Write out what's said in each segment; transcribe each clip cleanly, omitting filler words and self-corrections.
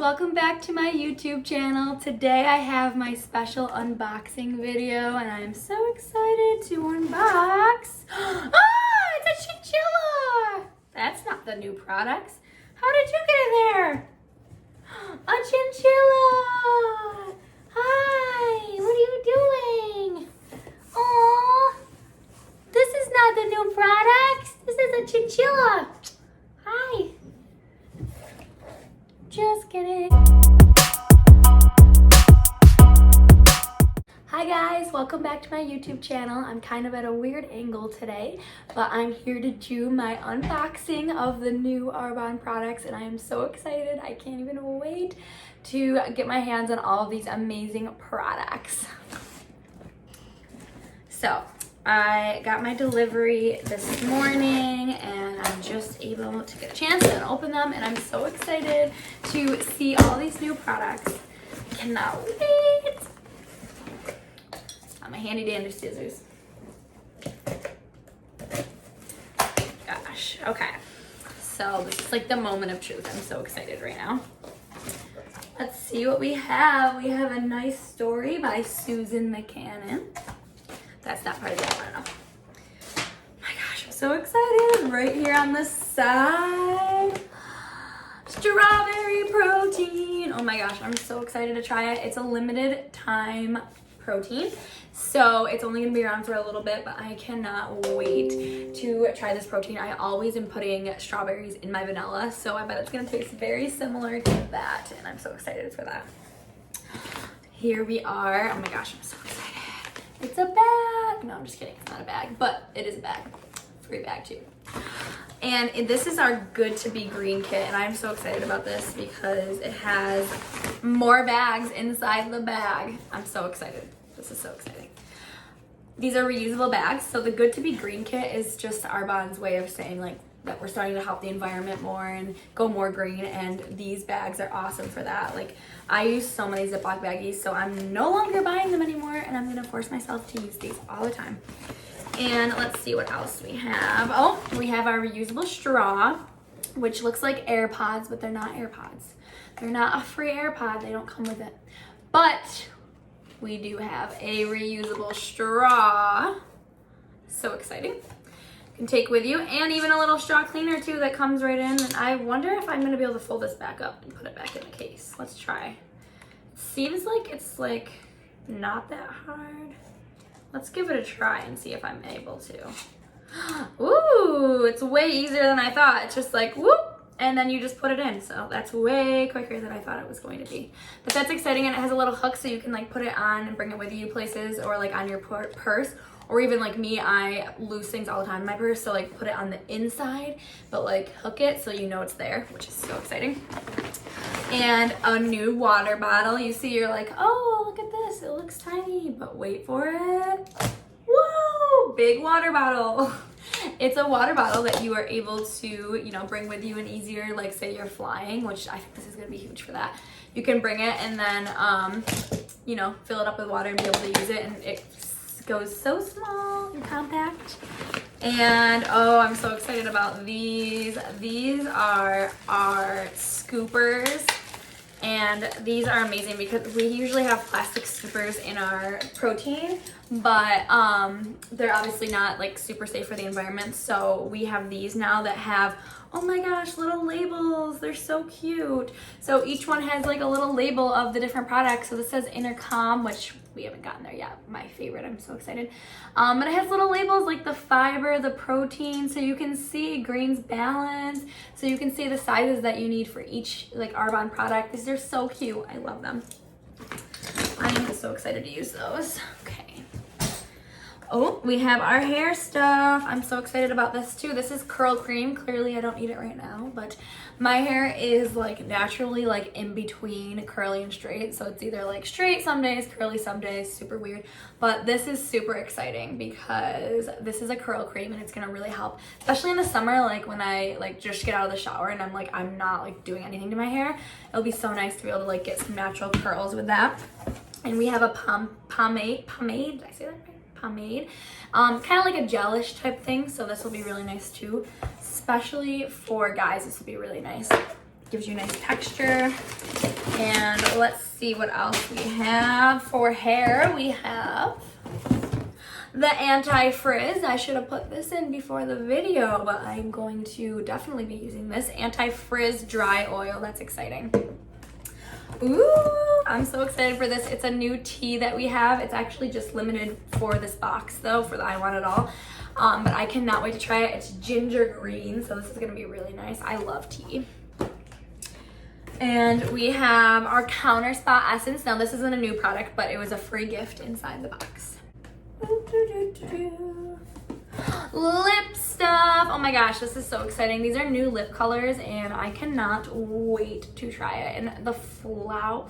welcome back to my YouTube channel. Today I have my special unboxing video and I'm so excited to unbox. Ah, it's a chinchilla! That's not the new products. How did you get in there? A chinchilla! Hi, what are you doing? Aw, this is not the new products. This is a chinchilla. Hi. Just kidding. Hi guys, welcome back to my YouTube channel. I'm kind of at a weird angle today, but I'm here to do my unboxing of the new Arbonne products and I am so excited. I can't even wait to get my hands on all of these amazing products. So, I got my delivery this morning and I'm just able to get a chance to open them and I'm so excited to see all these new products. I cannot wait. Got my handy dandy scissors. Gosh, okay. So this is like the moment of truth. I'm so excited right now. Let's see what we have. We have a nice story by Susan McCannon. That's not part of the app, I don't know. Oh my gosh, I'm so excited. Right here on the side, strawberry protein. Oh my gosh, I'm so excited to try it. It's a limited time protein, so it's only gonna be around for a little bit, but I cannot wait to try this protein. I always am putting strawberries in my vanilla, so I bet it's gonna taste very similar to that, and I'm so excited for that. Here we are. Oh my gosh, I'm so excited. It's a bag. No, I'm just kidding. It's not a bag, but it is a bag. Free bag too. And this is our Good to Be Green kit, and I'm so excited about this because it has more bags inside the bag. I'm so excited. This is so exciting. These are reusable bags. So the Good to Be Green kit is just Arbonne's way of saying like that we're starting to help the environment more and go more green, and these bags are awesome for that. Like I use so many Ziploc baggies, so I'm no longer buying them anymore and I'm gonna force myself to use these all the time. And let's see what else we have. Oh, we have our reusable straw, which looks like AirPods, but they're not AirPods. They're not a free AirPod, they don't come with it. But we do have a reusable straw. So exciting. Can take with you, and even a little straw cleaner too that comes right in. And I wonder if I'm gonna be able to fold this back up and put it back in the case. Let's try. It seems like it's like not that hard. Let's give it a try and see if I'm able to. Ooh, it's way easier than I thought. It's just like whoop, and then you just put it in. So that's way quicker than I thought it was going to be. But that's exciting, and it has a little hook so you can like put it on and bring it with you places, or like on your purse. Or even like me, I lose things all the time in my purse, so like put it on the inside, but like hook it so you know it's there, which is so exciting. And a new water bottle. You see, you're like, oh, look at this, it looks tiny, but wait for it. Whoa, big water bottle. It's a water bottle that you are able to, you know, bring with you and easier, like say you're flying, which I think this is gonna be huge for that. You can bring it and then, you know, fill it up with water and be able to use it, and it goes so small and compact. And oh, I'm so excited about these. These are our scoopers, and these are amazing because we usually have plastic scoopers in our protein, but they're obviously not like super safe for the environment, so we have these now that have, oh my gosh, little labels. They're so cute. So each one has like a little label of the different products. So this says Intercom, which we haven't gotten there yet. My favorite, I'm so excited. But it has little labels like the fiber, the protein, so you can see Green's Balance, so you can see the sizes that you need for each like Arbonne product. These are so cute. I love them. I am so excited to use those. Okay. Oh, we have our hair stuff. I'm so excited about this too. This is curl cream. Clearly I don't need it right now, but my hair is like naturally like in between curly and straight. So it's either like straight some days, curly some days, super weird. But this is super exciting because this is a curl cream and it's gonna really help, especially in the summer, like when I like just get out of the shower and I'm not like doing anything to my hair. It'll be so nice to be able to like get some natural curls with that. And we have a pomade, did I say that right? Pomade, kind of like a gelish type thing, so this will be really nice too, especially for guys. This will be really nice. Gives you a nice texture. And let's see what else we have for hair. We have the anti-frizz. I should have put this in before the video, but I'm going to definitely be using this anti-frizz dry oil. That's exciting. Ooh, I'm so excited for this. It's a new tea that we have. It's actually just limited for this box though, for the I Want It All. But I cannot wait to try it. It's ginger green, so this is gonna be really nice. I love tea. And we have our Counter Spot Essence. Now this isn't a new product, but it was a free gift inside the box. Lip stuff. Oh my gosh, this is so exciting. These are new lip colors and I cannot wait to try it. And the flower,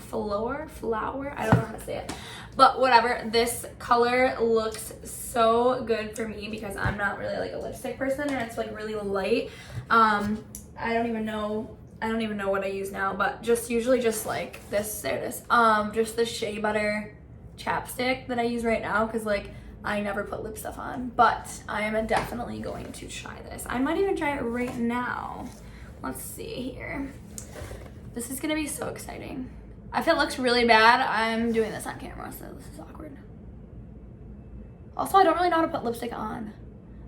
I don't know how to say it, but whatever. This color looks so good for me because I'm not really like a lipstick person, and it's like really light. I don't even know what I use now, but usually just like this, there it is. Just the Shea Butter chapstick that I use right now, because like I never put lip stuff on, but I am definitely going to try this. I might even try it right now. Let's see here. This is gonna be so exciting. If it looks really bad, I'm doing this on camera, so this is awkward. Also, I don't really know how to put lipstick on.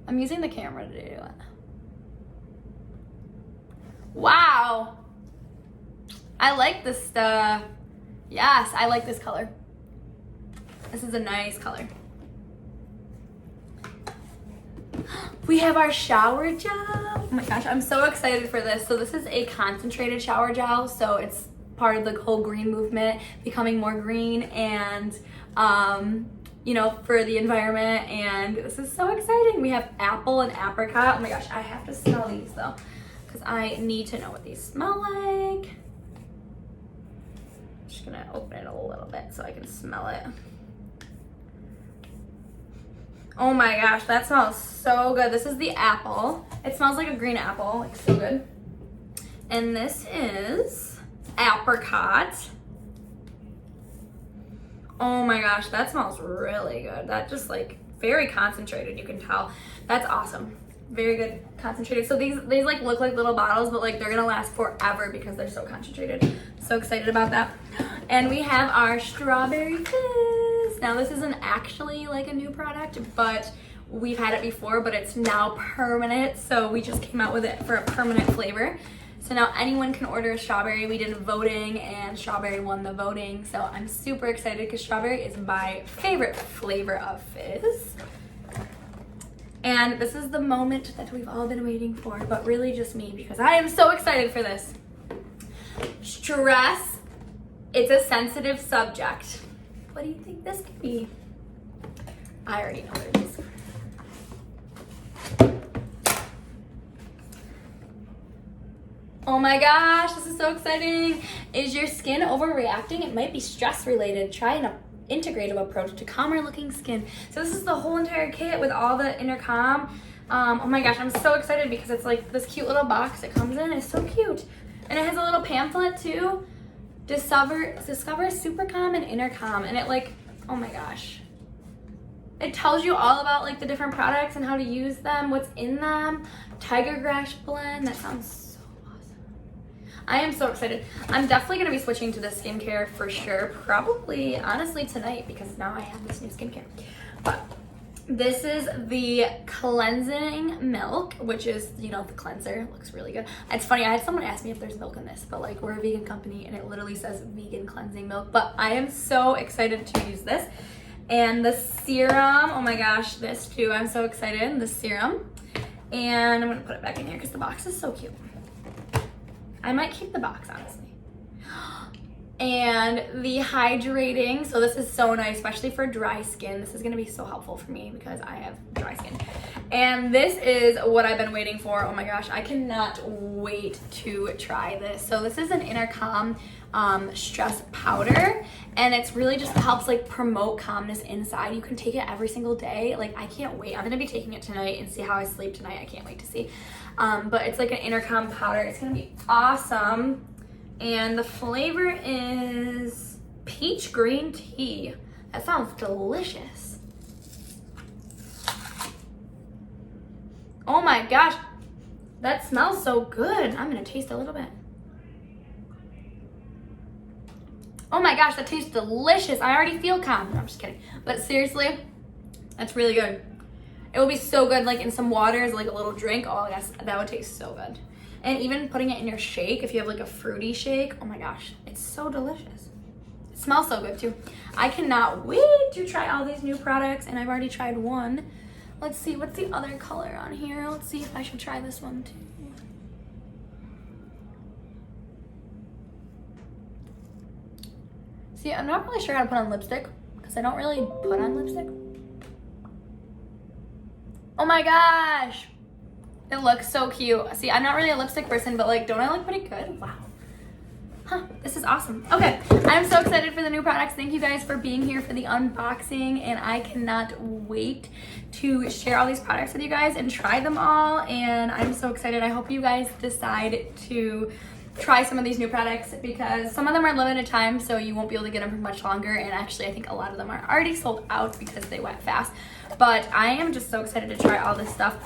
I'm using the camera to do it. Wow. I like this stuff. Yes, I like this color. This is a nice color. We have our shower gel. Oh my gosh, I'm so excited for this. So this is a concentrated shower gel. So it's part of the whole green movement, becoming more green and, you know, for the environment. And this is so exciting. We have apple and apricot. Oh my gosh, I have to smell these though, because I need to know what these smell like. I'm just gonna open it a little bit so I can smell it. Oh my gosh, that smells so good. This is the apple. It smells like a green apple, like so good. And this is apricot. Oh my gosh, that smells really good. That just like very concentrated, you can tell. That's awesome. Very good concentrated. So these like look like little bottles, but like they're gonna last forever because they're so concentrated. So excited about that. And we have our strawberry fizz. Now this isn't actually like a new product, but we've had it before, but it's now permanent. So we just came out with it for a permanent flavor. So now anyone can order a strawberry. We did voting and strawberry won the voting. So I'm super excited because strawberry is my favorite flavor of fizz. And this is the moment that we've all been waiting for, but really just me because I am so excited for this. Stress, it's a sensitive subject. What do you think this could be? I already know what it is. Oh my gosh, this is so exciting. Is your skin overreacting? It might be stress related. Try an integrative approach to calmer looking skin. So this is the whole entire kit with all the Intercom. Oh my gosh, I'm so excited because it's like this cute little box it comes in. It's so cute. And it has a little pamphlet too. Discover Supercom and Intercom. And it like, oh my gosh. It tells you all about like the different products and how to use them, what's in them. Tiger Grass blend, that sounds so awesome. I am so excited. I'm definitely gonna be switching to this skincare for sure. Probably, honestly, tonight because now I have this new skincare. But this is the cleansing milk, which is, you know, the cleanser. It looks really good. It's funny, I had someone ask me if there's milk in this, but like we're a vegan company and it literally says vegan cleansing milk. But I am so excited to use this. And the serum, oh my gosh, this too, I'm so excited, the serum. And I'm gonna put it back in here because the box is so cute. I might keep the box, honestly. And the hydrating, so this is so nice, especially for dry skin. This is gonna be so helpful for me because I have dry skin. And this is what I've been waiting for. Oh my gosh, I cannot wait to try this. So this is an Intercom stress powder, and it's really just helps like promote calmness inside. You can take it every single day. Like I can't wait. I'm gonna be taking it tonight and see how I sleep tonight. I can't wait to see. But it's like an Intercom powder. It's gonna be awesome. And the flavor is peach green tea. That sounds delicious. Oh my gosh, that smells so good. I'm gonna taste a little bit. Oh my gosh, that tastes delicious. I already feel calm. No, I'm just kidding. But seriously, that's really good. It will be so good like in some water as like a little drink. Oh yes, that would taste so good. And even putting it in your shake, if you have like a fruity shake, oh my gosh, it's so delicious. It smells so good too. I cannot wait to try all these new products, and I've already tried one. Let's see, what's the other color on here? Let's see if I should try this one too. See, I'm not really sure how to put on lipstick because I don't really put on lipstick. Oh my gosh. It looks so cute. See, I'm not really a lipstick person, but like, don't I look pretty good? Wow. Huh, this is awesome. Okay, I'm so excited for the new products. Thank you guys for being here for the unboxing, and I cannot wait to share all these products with you guys and try them all, and I'm so excited. I hope you guys decide to try some of these new products because some of them are limited time, so you won't be able to get them for much longer, and actually I think a lot of them are already sold out because they went fast. But I am just so excited to try all this stuff,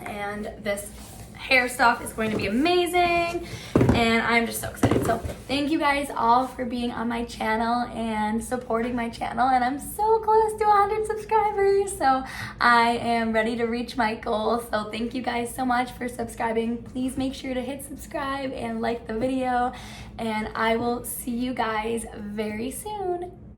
and this hair stuff is going to be amazing, and I'm just so excited. So thank you guys all for being on my channel and supporting my channel, and I'm so close to 100 subscribers, so I am ready to reach my goal. So thank you guys so much for subscribing. Please make sure to hit subscribe and like the video, and I will see you guys very soon.